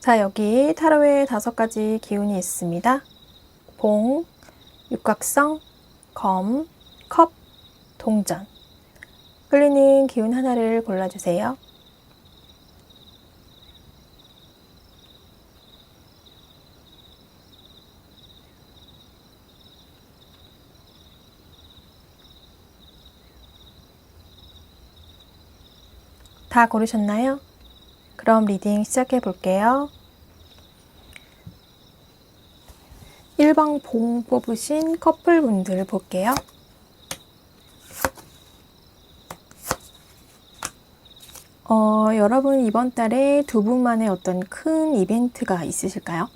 자, 여기 타로에 5가지 기운이 있습니다. 봉, 육각성, 검, 컵, 동전. 끌리는 기운 하나를 골라주세요. 다 고르셨나요? 그럼 리딩 시작해 볼게요. 1번 봉 뽑으신 커플분들 볼게요. 여러분 이번 달에 두 분만의 어떤 큰 이벤트가 있으실까요?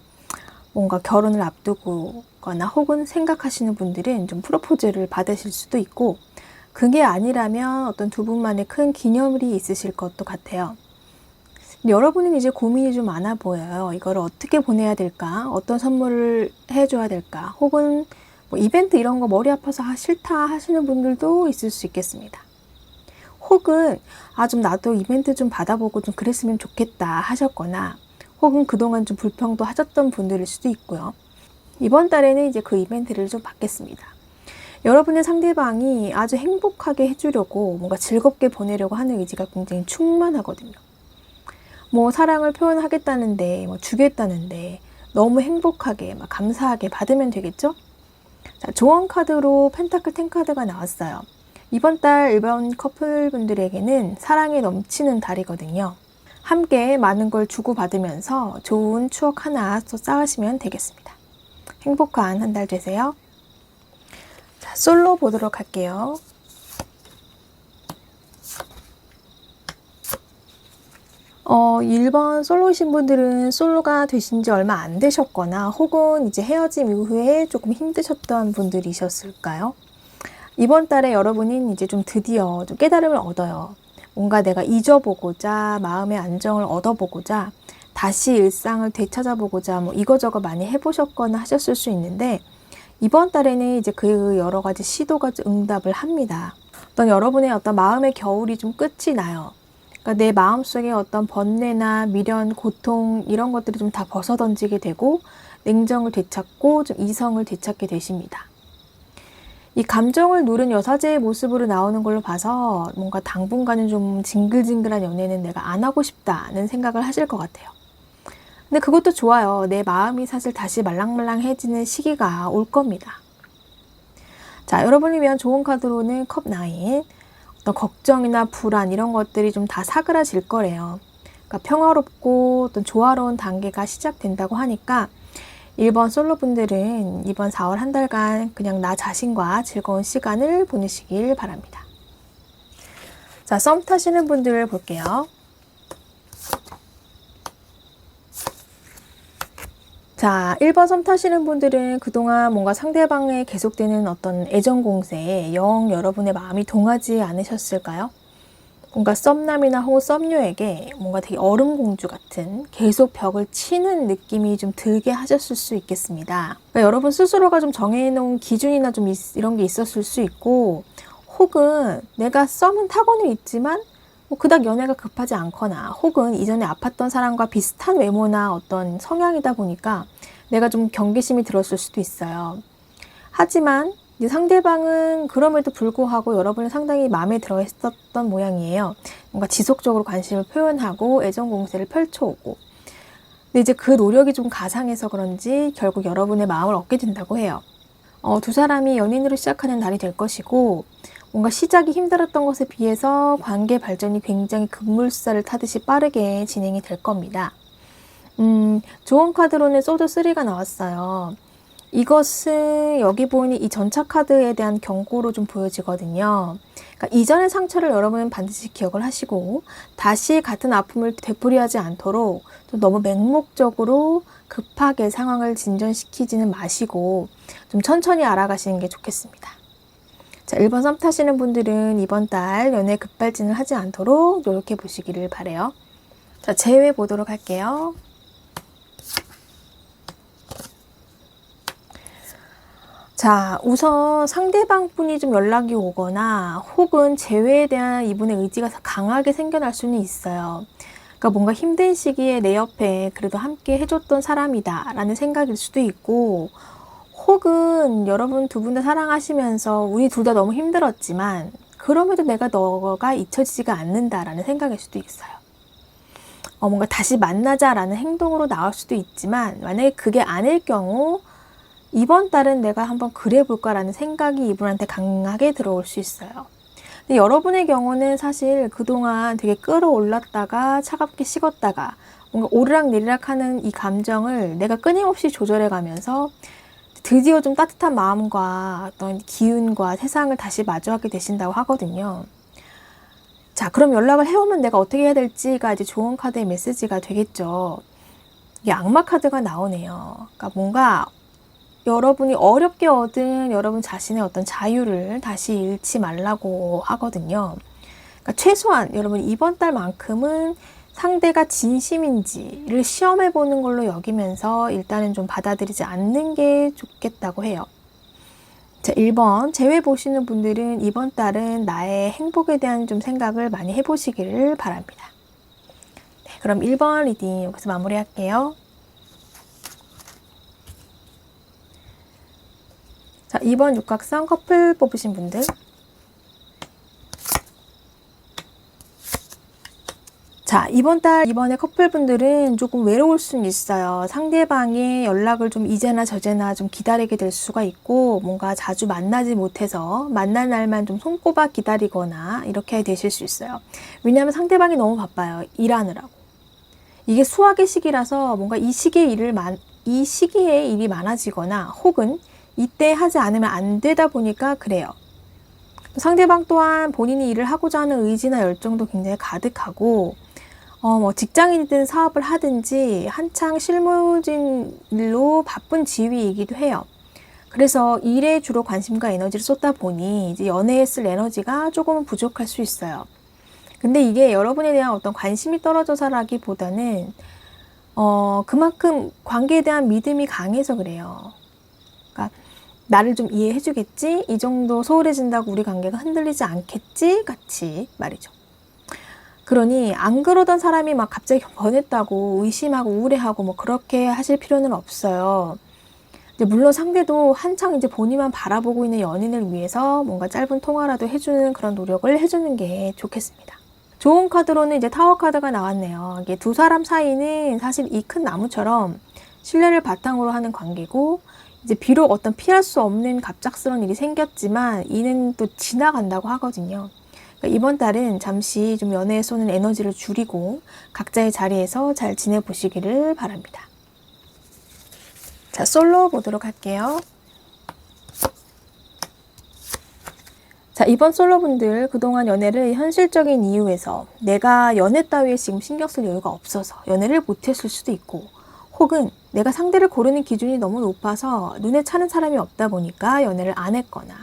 뭔가 결혼을 앞두거나 혹은 생각하시는 분들은 좀 프로포즈를 받으실 수도 있고, 그게 아니라면 어떤 두 분만의 큰 기념일이 있으실 것도 같아요. 여러분은 이제 고민이 좀 많아 보여요. 이거를 어떻게 보내야 될까? 어떤 선물을 해줘야 될까? 혹은 뭐 이벤트 이런 거 머리 아파서 싫다 하시는 분들도 있을 수 있겠습니다. 혹은 좀 나도 이벤트 좀 받아보고 좀 그랬으면 좋겠다 하셨거나, 혹은 그동안 좀 불평도 하셨던 분들일 수도 있고요. 이번 달에는 이제 그 이벤트를 좀 받겠습니다. 여러분의 상대방이 아주 행복하게 해주려고, 뭔가 즐겁게 보내려고 하는 의지가 굉장히 충만하거든요. 뭐 사랑을 표현하겠다는데, 뭐 주겠다는데 너무 행복하게 감사하게 받으면 되겠죠? 자, 조언 카드로 펜타클 10 카드가 나왔어요. 이번 달 일본 커플분들에게는 사랑이 넘치는 달이거든요. 함께 많은 걸 주고받으면서 좋은 추억 하나 또 쌓으시면 되겠습니다. 행복한 한 달 되세요. 자, 솔로 보도록 할게요. 일본 솔로이신 분들은 솔로가 되신 지 얼마 안 되셨거나, 혹은 이제 헤어짐 이후에 조금 힘드셨던 분들이셨을까요? 이번 달에 여러분은 이제 좀 드디어 좀 깨달음을 얻어요. 뭔가 내가 잊어보고자, 마음의 안정을 얻어보고자, 다시 일상을 되찾아보고자 뭐 이거저거 많이 해보셨거나 하셨을 수 있는데, 이번 달에는 이제 그 여러 가지 시도가 응답을 합니다. 여러분의 어떤 마음의 겨울이 좀 끝이 나요. 그러니까 내 마음속에 어떤 번뇌나 미련, 고통 이런 것들이 좀 다 벗어던지게 되고, 냉정을 되찾고 좀 이성을 되찾게 되십니다. 이 감정을 누른 여사제의 모습으로 나오는 걸로 봐서 뭔가 당분간은 좀 징글징글한 연애는 내가 안 하고 싶다는 생각을 하실 것 같아요. 근데 그것도 좋아요. 내 마음이 사실 다시 말랑말랑해지는 시기가 올 겁니다. 자, 여러분을 위한 좋은 카드로는 컵 9. 어떤 걱정이나 불안 이런 것들이 좀 다 사그라질 거래요. 그러니까 평화롭고 어떤 조화로운 단계가 시작된다고 하니까, 1번 솔로분들은 이번 4월 한 달간 그냥 나 자신과 즐거운 시간을 보내시길 바랍니다. 자, 썸 타시는 분들 볼게요. 자, 1번 썸 타시는 분들은 그동안 뭔가 상대방에 계속되는 어떤 애정 공세에 영 여러분의 마음이 동하지 않으셨을까요? 뭔가 썸남이나 혹은 썸녀에게 뭔가 되게 얼음공주 같은 계속 벽을 치는 느낌이 좀 들게 하셨을 수 있겠습니다. 그러니까 여러분 스스로가 좀 정해놓은 기준이나 좀 이런 게 있었을 수 있고, 혹은 내가 썸은 타고는 있지만 뭐 그닥 연애가 급하지 않거나, 혹은 이전에 아팠던 사람과 비슷한 외모나 어떤 성향이다 보니까 내가 좀 경계심이 들었을 수도 있어요. 하지만 상대방은 그럼에도 불구하고 여러분을 상당히 마음에 들어 했었던 모양이에요. 뭔가 지속적으로 관심을 표현하고 애정 공세를 펼쳐오고. 근데 이제 그 노력이 좀 가상해서 그런지 결국 여러분의 마음을 얻게 된다고 해요. 두 사람이 연인으로 시작하는 날이 될 것이고, 뭔가 시작이 힘들었던 것에 비해서 관계 발전이 굉장히 급물살을 타듯이 빠르게 진행이 될 겁니다. 좋은 카드로는 소드 3가 나왔어요. 이것은 여기 보니 이 전차 카드에 대한 경고로 좀 보여지거든요. 그러니까 이전의 상처를 여러분은 반드시 기억을 하시고, 다시 같은 아픔을 되풀이하지 않도록 좀 너무 맹목적으로 급하게 상황을 진전시키지는 마시고 좀 천천히 알아가시는 게 좋겠습니다. 자, 1번 썸 타시는 분들은 이번 달 연애 급발진을 하지 않도록 노력해 보시기를 바라요. 자, 재회 보도록 할게요. 자, 우선 상대방 분이 좀 연락이 오거나, 혹은 재회에 대한 이분의 의지가 강하게 생겨날 수는 있어요. 그러니까 뭔가 힘든 시기에 내 옆에 그래도 함께 해줬던 사람이다 라는 생각일 수도 있고, 혹은 여러분 두 분 다 사랑하시면서 우리 둘 다 너무 힘들었지만 그럼에도 내가 너가 잊혀지지가 않는다라는 생각일 수도 있어요. 뭔가 다시 만나자라는 행동으로 나올 수도 있지만, 만약에 그게 아닐 경우 이번 달은 내가 한번 그래볼까라는 생각이 이분한테 강하게 들어올 수 있어요. 근데 여러분의 경우는 사실 그동안 되게 끌어올랐다가 차갑게 식었다가 뭔가 오르락내리락 하는 이 감정을 내가 끊임없이 조절해 가면서 드디어 좀 따뜻한 마음과 어떤 기운과 세상을 다시 마주하게 되신다고 하거든요. 자, 그럼 연락을 해오면 내가 어떻게 해야 될지가 이제 조언 카드의 메시지가 되겠죠. 이게 악마 카드가 나오네요. 그러니까 뭔가 여러분이 어렵게 얻은 여러분 자신의 어떤 자유를 다시 잃지 말라고 하거든요. 그러니까 최소한 여러분 이번 달만큼은 상대가 진심인지를 시험해 보는 걸로 여기면서 일단은 좀 받아들이지 않는 게 좋겠다고 해요. 자, 1번 재회 보시는 분들은 이번 달은 나의 행복에 대한 좀 생각을 많이 해보시기를 바랍니다. 네, 그럼 1번 리딩 여기서 마무리할게요. 자, 2번 육각선 커플 뽑으신 분들. 자, 이번에 커플분들은 조금 외로울 수는 있어요. 상대방의 연락을 좀 이제나 저제나 좀 기다리게 될 수가 있고, 뭔가 자주 만나지 못해서 만날 날만 좀 손꼽아 기다리거나 이렇게 되실 수 있어요. 왜냐하면 상대방이 너무 바빠요. 일하느라고. 이게 수학의 시기라서 뭔가 이 시기에 일이 많아지거나 혹은 이때 하지 않으면 안 되다 보니까 그래요. 상대방 또한 본인이 일을 하고자 하는 의지나 열정도 굉장히 가득하고, 뭐 직장인이든 사업을 하든지 한창 실무진로 바쁜 지위이기도 해요. 그래서 일에 주로 관심과 에너지를 쏟다 보니 이제 연애에 쓸 에너지가 조금은 부족할 수 있어요. 근데 이게 여러분에 대한 어떤 관심이 떨어져서라기보다는 그만큼 관계에 대한 믿음이 강해서 그래요. 그러니까 나를 좀 이해해 주겠지? 이 정도 소홀해진다고 우리 관계가 흔들리지 않겠지? 같이 말이죠. 그러니 안 그러던 사람이 막 갑자기 변했다고 의심하고 우울해하고 뭐 그렇게 하실 필요는 없어요. 이제 물론 상대도 한창 이제 본인만 바라보고 있는 연인을 위해서 뭔가 짧은 통화라도 해주는 그런 노력을 해주는 게 좋겠습니다. 좋은 카드로는 이제 타워 카드가 나왔네요. 이게 두 사람 사이는 사실 이 큰 나무처럼 신뢰를 바탕으로 하는 관계고, 이제 비록 어떤 피할 수 없는 갑작스러운 일이 생겼지만 이는 또 지나간다고 하거든요. 그러니까 이번 달은 잠시 좀 연애에 쏘는 에너지를 줄이고 각자의 자리에서 잘 지내보시기를 바랍니다. 자, 솔로 보도록 할게요. 자, 이번 솔로분들 그동안 연애를 현실적인 이유에서 내가 연애 따위에 지금 신경 쓸 여유가 없어서 연애를 못했을 수도 있고, 혹은 내가 상대를 고르는 기준이 너무 높아서 눈에 차는 사람이 없다 보니까 연애를 안 했거나,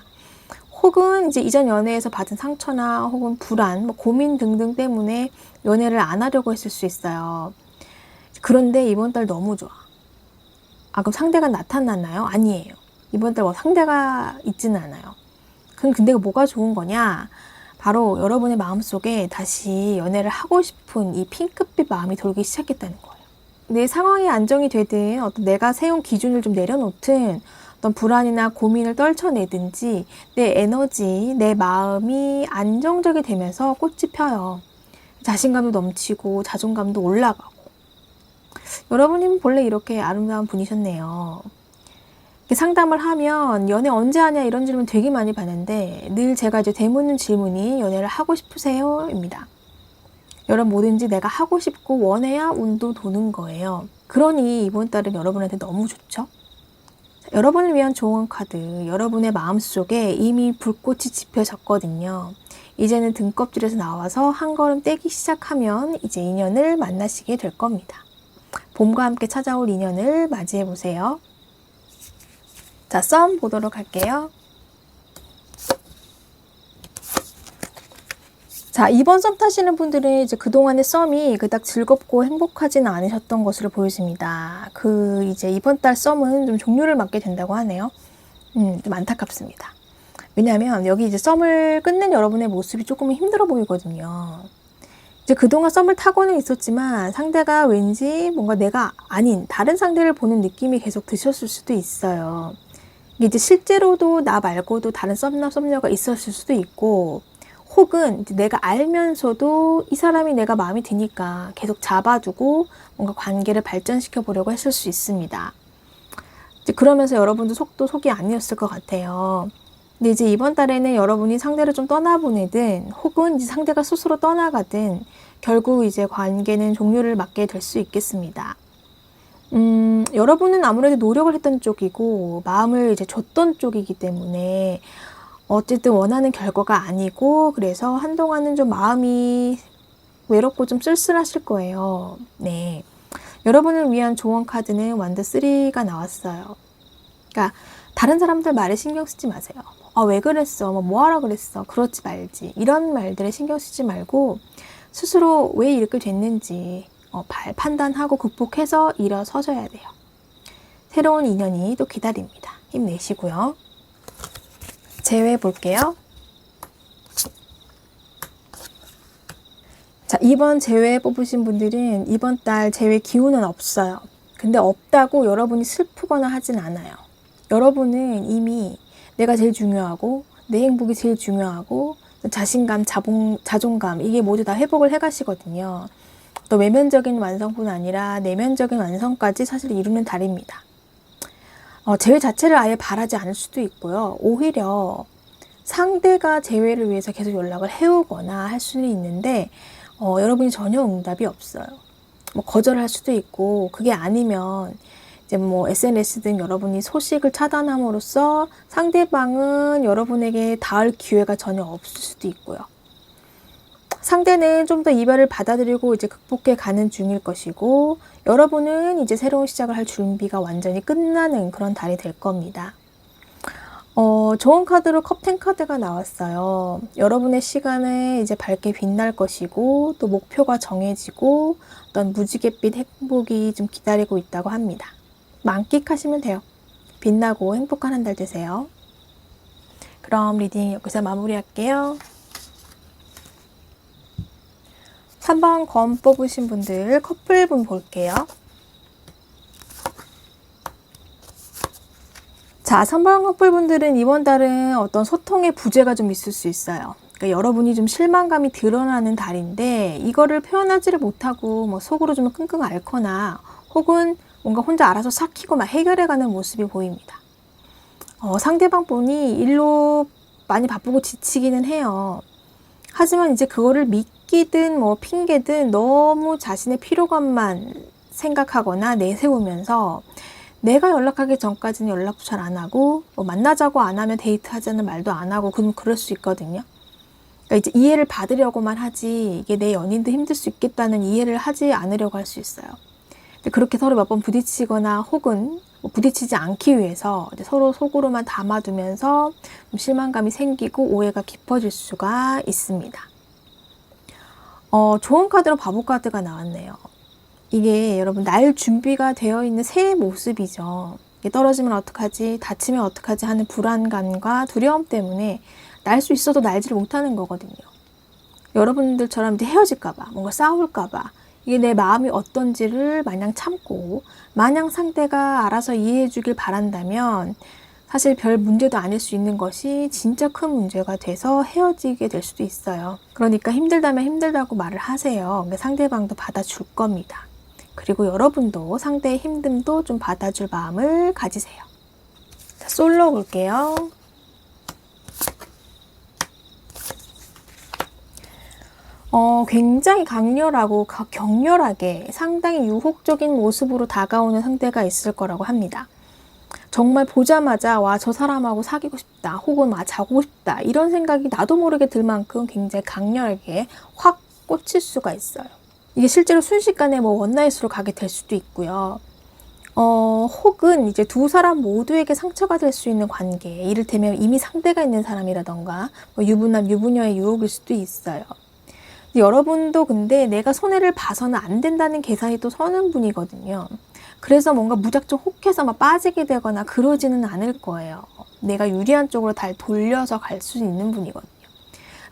혹은 이제 이전 연애에서 받은 상처나 혹은 불안, 뭐 고민 등등 때문에 연애를 안 하려고 했을 수 있어요. 그런데 이번 달 너무 좋아. 그럼 상대가 나타났나요? 아니에요. 이번 달 뭐 상대가 있지는 않아요. 그럼 근데 뭐가 좋은 거냐? 바로 여러분의 마음속에 다시 연애를 하고 싶은 이 핑크빛 마음이 돌기 시작했다는 거예요. 내 상황이 안정이 되든 어떤 내가 세운 기준을 좀 내려놓든 어떤 불안이나 고민을 떨쳐내든지 내 에너지, 내 마음이 안정적이 되면서 꽃이 펴요. 자신감도 넘치고 자존감도 올라가고. 여러분은 본래 이렇게 아름다운 분이셨네요. 상담을 하면 연애 언제 하냐 이런 질문 되게 많이 받는데 늘 제가 이제 되묻는 질문이 연애를 하고 싶으세요? 입니다. 여러분 뭐든지 내가 하고 싶고 원해야 운도 도는 거예요. 그러니 이번 달은 여러분한테 너무 좋죠? 여러분을 위한 좋은 카드, 여러분의 마음속에 이미 불꽃이 지펴졌거든요. 이제는 등껍질에서 나와서 한 걸음 떼기 시작하면 이제 인연을 만나시게 될 겁니다. 봄과 함께 찾아올 인연을 맞이해 보세요. 자, 썸 보도록 할게요. 자, 이번 썸 타시는 분들은 이제 그동안의 썸이 그닥 즐겁고 행복하지는 않으셨던 것으로 보여집니다. 이제 이번 달 썸은 좀 종료를 맞게 된다고 하네요. 좀 안타깝습니다. 왜냐하면 여기 이제 썸을 끝낸 여러분의 모습이 조금은 힘들어 보이거든요. 이제 그동안 썸을 타고는 있었지만 상대가 왠지 뭔가 내가 아닌 다른 상대를 보는 느낌이 계속 드셨을 수도 있어요. 이게 이제 실제로도 나 말고도 다른 썸남 썸녀가 있었을 수도 있고, 혹은 이제 내가 알면서도 이 사람이 내가 마음에 드니까 계속 잡아두고 뭔가 관계를 발전시켜 보려고 했을 수 있습니다. 이제 그러면서 여러분도 속도 속이 아니었을 것 같아요. 근데 이제 이번 달에는 여러분이 상대를 좀 떠나보내든 혹은 이제 상대가 스스로 떠나가든 결국 이제 관계는 종료를 맞게 될 수 있겠습니다. 여러분은 아무래도 노력을 했던 쪽이고 마음을 이제 줬던 쪽이기 때문에 어쨌든 원하는 결과가 아니고, 그래서 한동안은 좀 마음이 외롭고 좀 쓸쓸하실 거예요. 네. 여러분을 위한 조언 카드는 완더 3가 나왔어요. 그러니까 다른 사람들 말에 신경 쓰지 마세요. 아, 왜 그랬어? 뭐 하라 그랬어? 그렇지 말지. 이런 말들에 신경 쓰지 말고 스스로 왜 이렇게 됐는지 판단하고 극복해서 일어서셔야 돼요. 새로운 인연이 또 기다립니다. 힘내시고요. 제외해 볼게요. 자, 이번 제외 뽑으신 분들은 이번 달 제외 기운은 없어요. 근데 없다고 여러분이 슬프거나 하진 않아요. 여러분은 이미 내가 제일 중요하고 내 행복이 제일 중요하고 자신감, 자존감 이게 모두 다 회복을 해 가시거든요. 또 외면적인 완성뿐 아니라 내면적인 완성까지 사실 이루는 달입니다. 제외 자체를 아예 바라지 않을 수도 있고요. 오히려 상대가 제외를 위해서 계속 연락을 해오거나 할 수는 있는데 여러분이 전혀 응답이 없어요. 뭐 거절할 수도 있고, 그게 아니면 이제 뭐 SNS 등 여러분이 소식을 차단함으로써 상대방은 여러분에게 닿을 기회가 전혀 없을 수도 있고요. 상대는 좀 더 이별을 받아들이고 이제 극복해 가는 중일 것이고, 여러분은 이제 새로운 시작을 할 준비가 완전히 끝나는 그런 달이 될 겁니다. 좋은 카드로 컵10 카드가 나왔어요. 여러분의 시간에 이제 밝게 빛날 것이고, 또 목표가 정해지고 어떤 무지갯빛 행복이 좀 기다리고 있다고 합니다. 만끽하시면 돼요. 빛나고 행복한 한 달 되세요. 그럼 리딩 여기서 마무리할게요. 3번 검 뽑으신 분들 커플분 볼게요. 자, 3번 커플분들은 이번 달은 어떤 소통의 부재가 좀 있을 수 있어요. 그러니까 여러분이 좀 실망감이 드러나는 달인데 이거를 표현하지를 못하고 뭐 속으로 좀 끙끙 앓거나 혹은 뭔가 혼자 알아서 삭히고 막 해결해가는 모습이 보입니다. 상대방 분이 일로 많이 바쁘고 지치기는 해요. 하지만 이제 그거를 믿기든 뭐 핑계든 너무 자신의 피로감만 생각하거나 내세우면서 내가 연락하기 전까지는 연락도 잘 안 하고 뭐 만나자고 안 하면 데이트하자는 말도 안 하고 그럴 수 있거든요. 그러니까 이제 이해를 받으려고만 하지 이게 내 연인도 힘들 수 있겠다는 이해를 하지 않으려고 할 수 있어요. 근데 그렇게 서로 몇 번 부딪히거나 혹은 뭐 부딪히지 않기 위해서 이제 서로 속으로만 담아두면서 좀 실망감이 생기고 오해가 깊어질 수가 있습니다. 좋은 카드로 바보 카드가 나왔네요. 이게 여러분 날 준비가 되어 있는 새의 모습이죠. 이게 떨어지면 어떡하지, 다치면 어떡하지 하는 불안감과 두려움 때문에 날 수 있어도 날지를 못하는 거거든요. 여러분들처럼 이제 헤어질까봐, 뭔가 싸울까봐 이게 내 마음이 어떤지를 마냥 참고 마냥 상대가 알아서 이해해 주길 바란다면 사실 별 문제도 아닐 수 있는 것이 진짜 큰 문제가 돼서 헤어지게 될 수도 있어요. 그러니까 힘들다면 힘들다고 말을 하세요. 근데 상대방도 받아줄 겁니다. 그리고 여러분도 상대의 힘듦도 좀 받아줄 마음을 가지세요. 자, 솔로 볼게요. 굉장히 강렬하고 격렬하게 상당히 유혹적인 모습으로 다가오는 상대가 있을 거라고 합니다. 정말 보자마자 와, 저 사람하고 사귀고 싶다 혹은 와, 자고 싶다 이런 생각이 나도 모르게 들 만큼 굉장히 강렬하게 확 꽂힐 수가 있어요. 이게 실제로 순식간에 뭐 원나잇으로 가게 될 수도 있고요. 혹은 이제 두 사람 모두에게 상처가 될 수 있는 관계, 이를테면 이미 상대가 있는 사람이라던가 뭐 유부남 유부녀의 유혹일 수도 있어요. 여러분도 근데 내가 손해를 봐서는 안 된다는 계산이 또 서는 분이거든요. 그래서 뭔가 무작정 혹해서 막 빠지게 되거나 그러지는 않을 거예요. 내가 유리한 쪽으로 달 돌려서 갈 수 있는 분이거든요.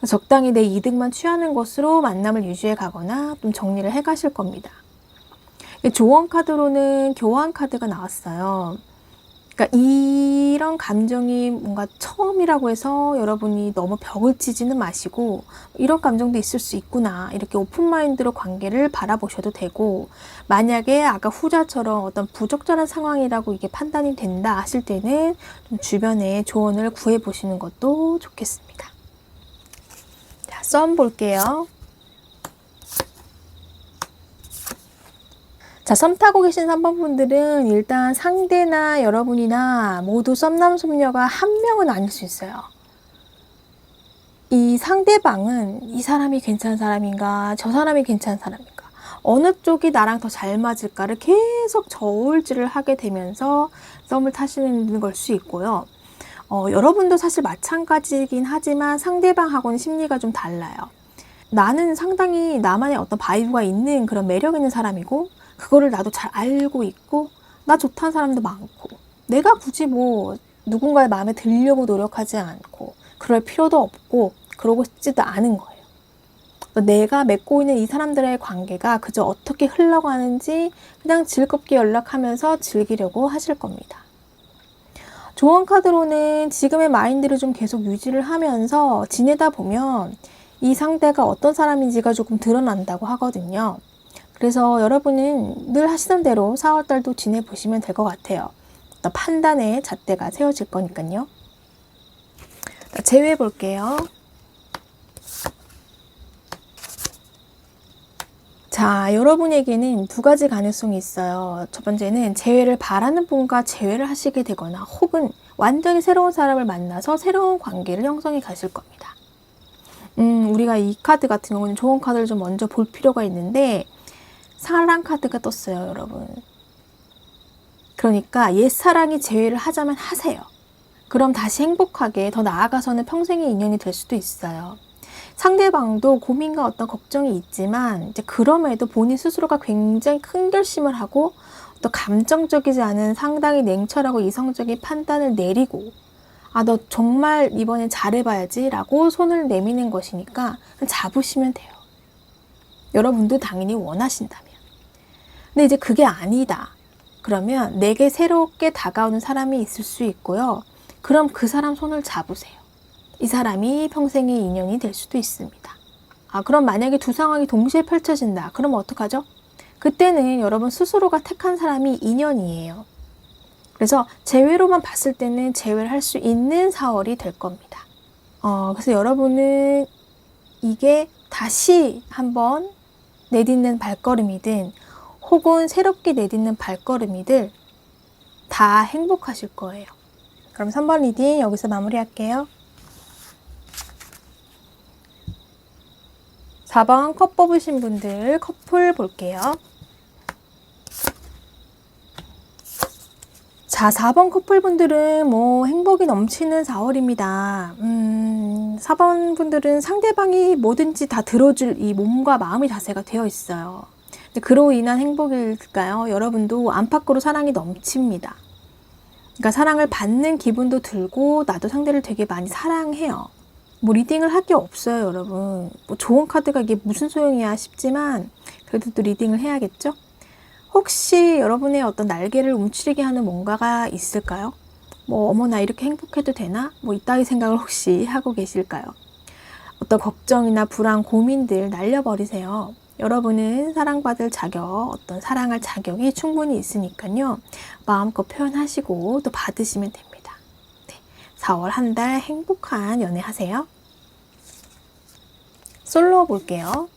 적당히 내 이득만 취하는 것으로 만남을 유지해 가거나 좀 정리를 해 가실 겁니다. 조언 카드로는 교환 카드가 나왔어요. 그러니까 이런 감정이 뭔가 처음이라고 해서 여러분이 너무 벽을 치지는 마시고 이런 감정도 있을 수 있구나 이렇게 오픈마인드로 관계를 바라보셔도 되고, 만약에 아까 후자처럼 어떤 부적절한 상황이라고 이게 판단이 된다 하실 때는 좀 주변에 조언을 구해보시는 것도 좋겠습니다. 자, 썸 볼게요. 자, 썸 타고 계신 3번 분들은 일단 상대나 여러분이나 모두 썸남 썸녀가 한 명은 아닐 수 있어요. 이 상대방은 이 사람이 괜찮은 사람인가, 저 사람이 괜찮은 사람인가, 어느 쪽이 나랑 더 잘 맞을까를 계속 저울질을 하게 되면서 썸을 타시는 걸 수 있고요. 여러분도 사실 마찬가지이긴 하지만 상대방하고는 심리가 좀 달라요. 나는 상당히 나만의 어떤 바이브가 있는 그런 매력 있는 사람이고, 그거를 나도 잘 알고 있고, 나 좋다는 사람도 많고, 내가 굳이 뭐 누군가의 마음에 들려고 노력하지 않고 그럴 필요도 없고 그러고 싶지도 않은 거예요. 내가 맺고 있는 이 사람들의 관계가 그저 어떻게 흘러가는지 그냥 즐겁게 연락하면서 즐기려고 하실 겁니다. 조언 카드로는 지금의 마인드를 좀 계속 유지를 하면서 지내다 보면 이 상대가 어떤 사람인지가 조금 드러난다고 하거든요. 그래서 여러분은 늘 하시던 대로 4월달도 지내보시면 될 것 같아요. 어떤 판단의 잣대가 세워질 거니까요. 제외해 볼게요. 자, 여러분에게는 두 가지 가능성이 있어요. 첫 번째는 재회를 바라는 분과 재회를 하시게 되거나, 혹은 완전히 새로운 사람을 만나서 새로운 관계를 형성해 가실 겁니다. 우리가 이 카드 같은 경우는 좋은 카드를 좀 먼저 볼 필요가 있는데, 사랑 카드가 떴어요, 여러분. 그러니까 옛사랑이 재회를 하자면 하세요. 그럼 다시 행복하게 더 나아가서는 평생의 인연이 될 수도 있어요. 상대방도 고민과 어떤 걱정이 있지만 이제 그럼에도 본인 스스로가 굉장히 큰 결심을 하고 또 감정적이지 않은 상당히 냉철하고 이성적인 판단을 내리고, 아, 너 정말 이번엔 잘해봐야지 라고 손을 내미는 것이니까 잡으시면 돼요. 여러분도 당연히 원하신다면. 근데 이제 그게 아니다. 그러면 내게 새롭게 다가오는 사람이 있을 수 있고요. 그럼 그 사람 손을 잡으세요. 이 사람이 평생의 인연이 될 수도 있습니다. 아, 그럼 만약에 두 상황이 동시에 펼쳐진다. 그럼 어떡하죠? 그때는 여러분 스스로가 택한 사람이 인연이에요. 그래서 재회로만 봤을 때는 재회를 할 수 있는 4월이 될 겁니다. 그래서 여러분은 이게 다시 한번 내딛는 발걸음이든 혹은 새롭게 내딛는 발걸음이든 다 행복하실 거예요. 그럼 3번 리딩 여기서 마무리할게요. 4번 컵 뽑으신 분들 커플 볼게요. 자, 4번 커플분들은 뭐 행복이 넘치는 4월입니다. 4번 분들은 상대방이 뭐든지 다 들어줄 이 몸과 마음의 자세가 되어 있어요. 그로 인한 행복일까요? 여러분도 안팎으로 사랑이 넘칩니다. 그러니까 사랑을 받는 기분도 들고 나도 상대를 되게 많이 사랑해요. 뭐 리딩을 할 게 없어요, 여러분. 뭐 좋은 카드가 이게 무슨 소용이야 싶지만 그래도 또 리딩을 해야겠죠? 혹시 여러분의 어떤 날개를 움츠리게 하는 뭔가가 있을까요? 뭐 어머나 이렇게 행복해도 되나? 뭐 이따위 생각을 혹시 하고 계실까요? 어떤 걱정이나 불안, 고민들 날려버리세요. 여러분은 사랑받을 자격, 어떤 사랑할 자격이 충분히 있으니까요. 마음껏 표현하시고 또 받으시면 됩니다. 네, 4월 한 달 행복한 연애 하세요. 솔로 볼게요.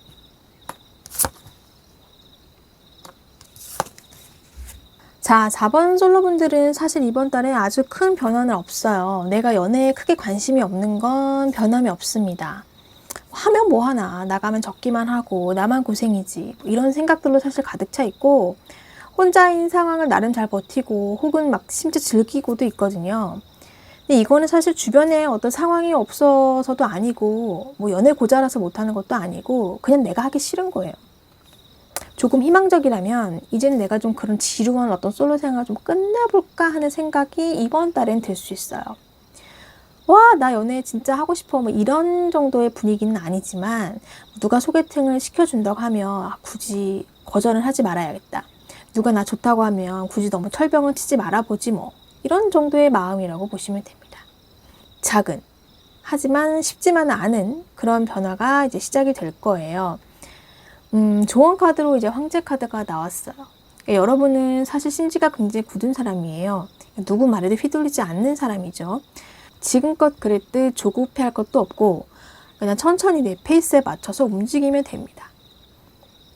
자, 4번 솔로분들은 사실 이번 달에 아주 큰 변화는 없어요. 내가 연애에 크게 관심이 없는 건 변함이 없습니다. 하면 뭐하나, 나가면 적기만 하고 나만 고생이지, 이런 생각들로 사실 가득 차 있고 혼자인 상황을 나름 잘 버티고 혹은 막 심지어 즐기고도 있거든요. 근데 이거는 사실 주변에 어떤 상황이 없어서도 아니고 뭐 연애 고자라서 못하는 것도 아니고 그냥 내가 하기 싫은 거예요. 조금 희망적이라면 이제는 내가 좀 그런 지루한 어떤 솔로 생활을 좀 끝내볼까 하는 생각이 이번 달엔 들 수 있어요. 와, 나 연애 진짜 하고 싶어. 뭐 이런 정도의 분위기는 아니지만, 누가 소개팅을 시켜준다고 하면 굳이 거절은 하지 말아야겠다. 누가 나 좋다고 하면 굳이 너무 철병은 치지 말아보지 뭐. 이런 정도의 마음이라고 보시면 됩니다. 작은, 하지만 쉽지만은 않은 그런 변화가 이제 시작이 될 거예요. 좋은 카드로 이제 황제 카드가 나왔어요. 여러분은 사실 심지가 굉장히 굳은 사람이에요. 누구 말에도 휘둘리지 않는 사람이죠. 지금껏 그랬듯 조급해할 것도 없고 그냥 천천히 내 페이스에 맞춰서 움직이면 됩니다.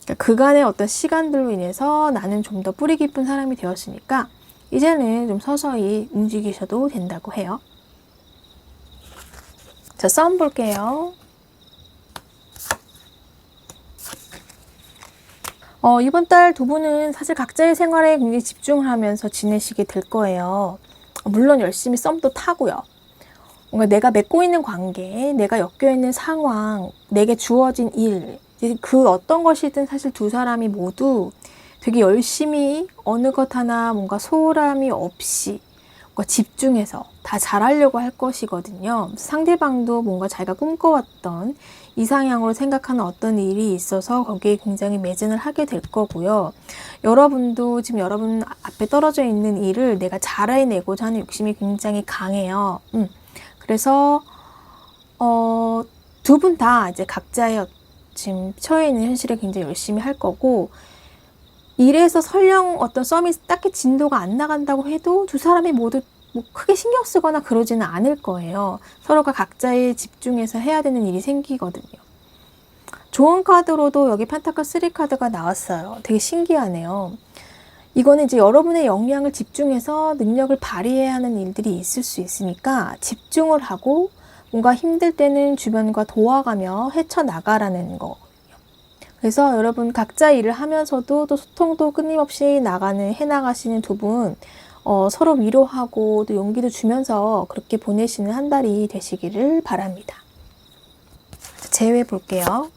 그러니까 그간의 어떤 시간들로 인해서 나는 좀 더 뿌리 깊은 사람이 되었으니까 이제는 좀 서서히 움직이셔도 된다고 해요. 자, 썸 볼게요. 이번 달 두 분은 사실 각자의 생활에 굉장히 집중을 하면서 지내시게 될 거예요. 물론 열심히 썸도 타고요. 뭔가 내가 맺고 있는 관계, 내가 엮여 있는 상황, 내게 주어진 일, 그 어떤 것이든 사실 두 사람이 모두 되게 열심히 어느 것 하나 뭔가 소홀함이 없이 뭔가 집중해서 다 잘하려고 할 것이거든요. 상대방도 뭔가 자기가 꿈꿔왔던 이상향으로 생각하는 어떤 일이 있어서 거기에 굉장히 매진을 하게 될 거고요. 여러분도 지금 여러분 앞에 떨어져 있는 일을 내가 잘해내고자 하는 욕심이 굉장히 강해요. 그래서 두 분 다 이제 각자의 지금 처해 있는 현실에 굉장히 열심히 할 거고, 일에서 설령 어떤 썸이 딱히 진도가 안 나간다고 해도 두 사람이 모두 뭐 크게 신경 쓰거나 그러지는 않을 거예요. 서로가 각자의 집중해서 해야 되는 일이 생기거든요. 좋은 카드로도 여기 펜타클 3 카드가 나왔어요. 되게 신기하네요. 이거는 이제 여러분의 역량을 집중해서 능력을 발휘해야 하는 일들이 있을 수 있으니까 집중을 하고 뭔가 힘들 때는 주변과 도와가며 헤쳐나가라는 거거든요. 그래서 여러분 각자 일을 하면서도 또 소통도 끊임없이 해나가시는 두 분, 서로 위로하고 또 용기도 주면서 그렇게 보내시는 한 달이 되시기를 바랍니다. 제외 볼게요.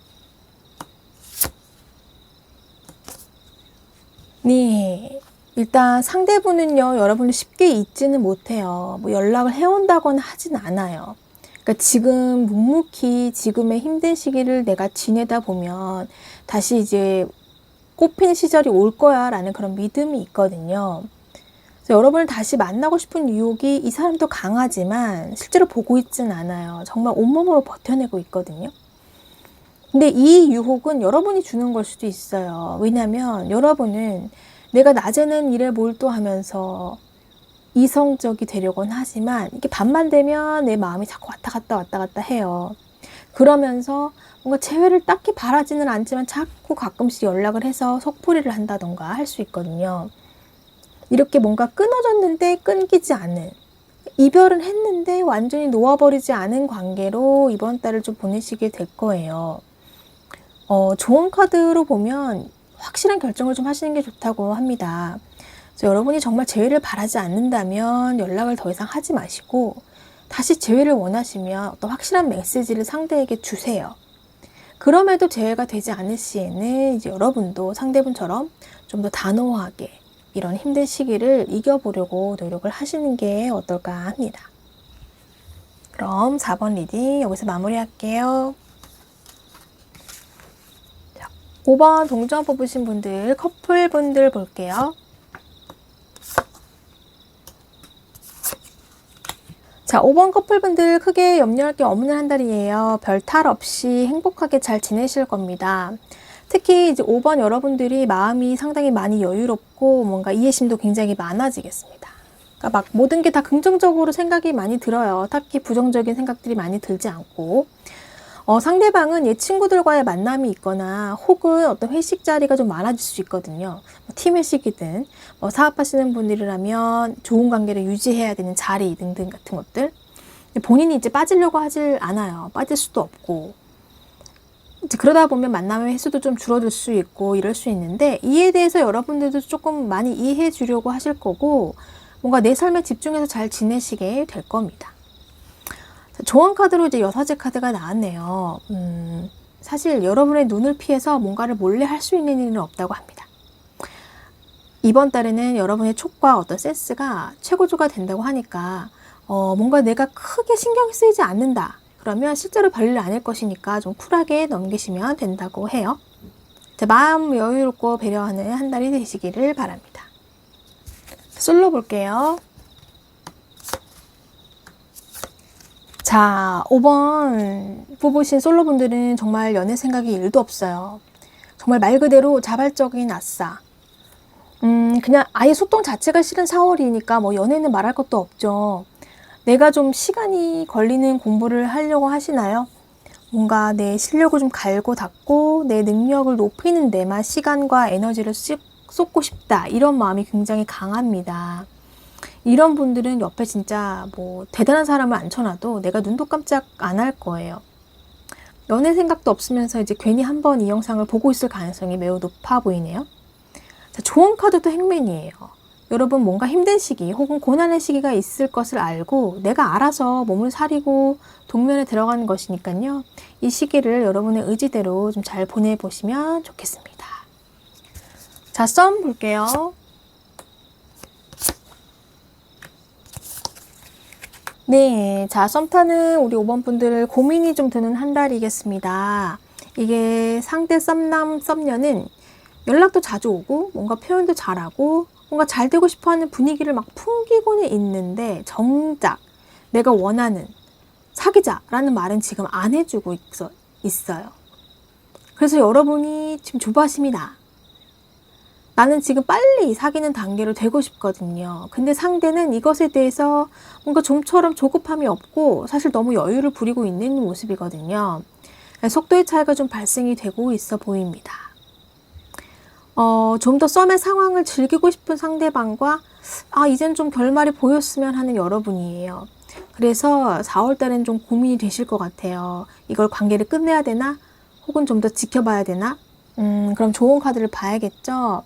네, 일단 상대분은요, 여러분을 쉽게 잊지는 못해요. 뭐 연락을 해온다거나 하진 않아요. 그러니까 지금 묵묵히 지금의 힘든 시기를 내가 지내다 보면 다시 이제 꽃피는 시절이 올 거야 라는 그런 믿음이 있거든요. 그래서 여러분을 다시 만나고 싶은 유혹이 이 사람도 강하지만 실제로 보고 있진 않아요. 정말 온몸으로 버텨내고 있거든요. 근데 이 유혹은 여러분이 주는 걸 수도 있어요. 왜냐하면 여러분은 내가 낮에는 일에 몰두하면서 이성적이 되려곤 하지만 이게 밤만 되면 내 마음이 자꾸 왔다 갔다 해요. 그러면서 뭔가 재회를 딱히 바라지는 않지만 자꾸 가끔씩 연락을 해서 속풀이를 한다던가 할 수 있거든요. 이렇게 뭔가 끊어졌는데 끊기지 않는, 이별은 했는데 완전히 놓아버리지 않은 관계로 이번 달을 좀 보내시게 될 거예요. 좋은 카드로 보면 확실한 결정을 좀 하시는 게 좋다고 합니다. 그래서 여러분이 정말 재회를 바라지 않는다면 연락을 더 이상 하지 마시고 다시 재회를 원하시면 어떤 확실한 메시지를 상대에게 주세요. 그럼에도 재회가 되지 않을 시에는 이제 여러분도 상대분처럼 좀 더 단호하게 이런 힘든 시기를 이겨보려고 노력을 하시는 게 어떨까 합니다. 그럼 4번 리딩 여기서 마무리할게요. 5번 동전 뽑으신 분들, 커플분들 볼게요. 자, 5번 커플분들 크게 염려할 게 없는 한 달이에요. 별 탈 없이 행복하게 잘 지내실 겁니다. 특히 이제 5번 여러분들이 마음이 상당히 많이 여유롭고 뭔가 이해심도 굉장히 많아지겠습니다. 그러니까 막 모든 게 다 긍정적으로 생각이 많이 들어요. 딱히 부정적인 생각들이 많이 들지 않고. 상대방은 옛 친구들과의 만남이 있거나 혹은 어떤 회식 자리가 좀 많아질 수 있거든요. 팀 회식이든 사업하시는 분들이라면 좋은 관계를 유지해야 되는 자리 등등 같은 것들. 본인이 이제 빠지려고 하질 않아요. 빠질 수도 없고. 이제 그러다 보면 만남의 횟수도 좀 줄어들 수 있고 이럴 수 있는데, 이에 대해서 여러분들도 조금 많이 이해해 주려고 하실 거고 뭔가 내 삶에 집중해서 잘 지내시게 될 겁니다. 좋은 카드로 이제 여사제 카드가 나왔네요. 사실 여러분의 눈을 피해서 뭔가를 몰래 할 수 있는 일은 없다고 합니다. 이번 달에는 여러분의 촉과 어떤 센스가 최고조가 된다고 하니까 뭔가 내가 크게 신경 쓰이지 않는다. 그러면 실제로 별일 아닐 것이니까 좀 쿨하게 넘기시면 된다고 해요. 자, 마음 여유롭고 배려하는 한 달이 되시기를 바랍니다. 솔로 볼게요. 자, 5번 뽑으신 솔로분들은 정말 연애 생각이 1도 없어요. 정말 말 그대로 자발적인 아싸. 그냥 아예 소통 자체가 싫은 4월이니까 뭐 연애는 말할 것도 없죠. 내가 좀 시간이 걸리는 공부를 하려고 하시나요? 뭔가 내 실력을 좀 갈고 닦고 내 능력을 높이는 데만 시간과 에너지를 쏟고 싶다. 이런 마음이 굉장히 강합니다. 이런 분들은 옆에 진짜 뭐 대단한 사람을 앉혀놔도 내가 눈도 깜짝 안 할 거예요. 연애 생각도 없으면서 이제 괜히 한번 이 영상을 보고 있을 가능성이 매우 높아 보이네요. 자, 좋은 카드도 행맨이에요. 여러분 뭔가 힘든 시기 혹은 고난의 시기가 있을 것을 알고 내가 알아서 몸을 사리고 동면에 들어가는 것이니까요. 이 시기를 여러분의 의지대로 좀 잘 보내보시면 좋겠습니다. 자, 썸 볼게요. 네, 자, 썸 타는 우리 5번 분들 고민이 좀 드는 한 달이겠습니다. 이게 상대 썸남, 썸녀는 연락도 자주 오고 뭔가 표현도 잘하고 뭔가 잘 되고 싶어하는 분위기를 막 풍기고는 있는데 정작 내가 원하는 사귀자라는 말은 지금 안 해주고 있어요. 그래서 여러분이 지금 조바심이 나. 나는 지금 빨리 사귀는 단계로 되고 싶거든요. 근데 상대는 이것에 대해서 뭔가 좀처럼 조급함이 없고 사실 너무 여유를 부리고 있는 모습이거든요. 속도의 차이가 좀 발생이 되고 있어 보입니다. 좀 더 썸의 상황을 즐기고 싶은 상대방과 이젠 좀 결말이 보였으면 하는 여러분이에요. 그래서 4월달엔 좀 고민이 되실 것 같아요. 이걸 관계를 끝내야 되나? 혹은 좀 더 지켜봐야 되나? 그럼 좋은 카드를 봐야겠죠?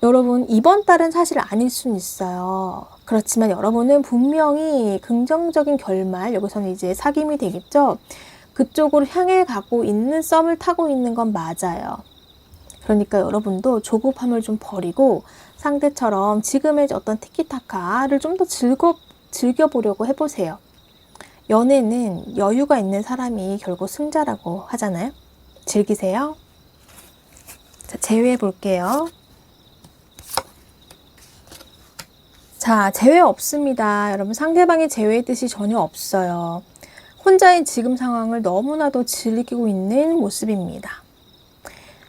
여러분, 이번 달은 사실 아닐 수는 있어요. 그렇지만 여러분은 분명히 긍정적인 결말, 여기서는 이제 사귐이 되겠죠? 그쪽으로 향해 가고 있는 썸을 타고 있는 건 맞아요. 그러니까 여러분도 조급함을 좀 버리고 상대처럼 지금의 어떤 티키타카를 좀 더 즐겨보려고 해보세요. 연애는 여유가 있는 사람이 결국 승자라고 하잖아요. 즐기세요. 자, 제외해 볼게요. 자, 제외 없습니다. 여러분, 상대방의 제외의 뜻이 전혀 없어요. 혼자인 지금 상황을 너무나도 즐기고 있는 모습입니다.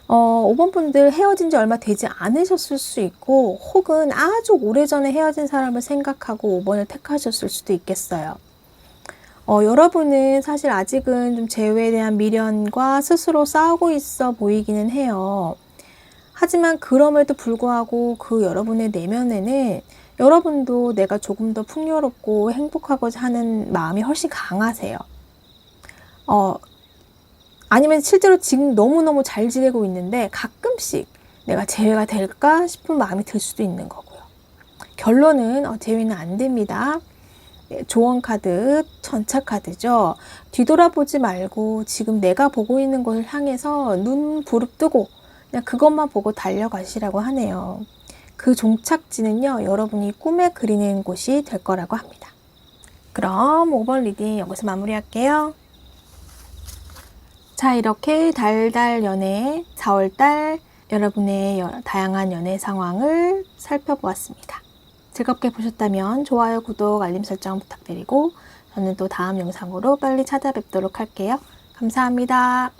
5번 분들 헤어진 지 얼마 되지 않으셨을 수 있고 혹은 아주 오래전에 헤어진 사람을 생각하고 5번을 택하셨을 수도 있겠어요. 여러분은 사실 아직은 좀 재회에 대한 미련과 스스로 싸우고 있어 보이기는 해요. 하지만 그럼에도 불구하고 그 여러분의 내면에는 여러분도 내가 조금 더 풍요롭고 행복하고자 하는 마음이 훨씬 강하세요. 아니면 실제로 지금 너무너무 잘 지내고 있는데 가끔씩 내가 재회가 될까 싶은 마음이 들 수도 있는 거고요. 결론은 재회는 안 됩니다. 조언 카드, 전차 카드죠. 뒤돌아보지 말고 지금 내가 보고 있는 곳을 향해서 눈 부릅뜨고 그냥 그것만 보고 달려가시라고 하네요. 그 종착지는요, 여러분이 꿈에 그리는 곳이 될 거라고 합니다. 그럼 5번 리딩 여기서 마무리할게요. 자, 이렇게 달달 연애 4월달 여러분의 다양한 연애 상황을 살펴보았습니다. 즐겁게 보셨다면 좋아요, 구독, 알림 설정 부탁드리고 저는 또 다음 영상으로 빨리 찾아뵙도록 할게요. 감사합니다.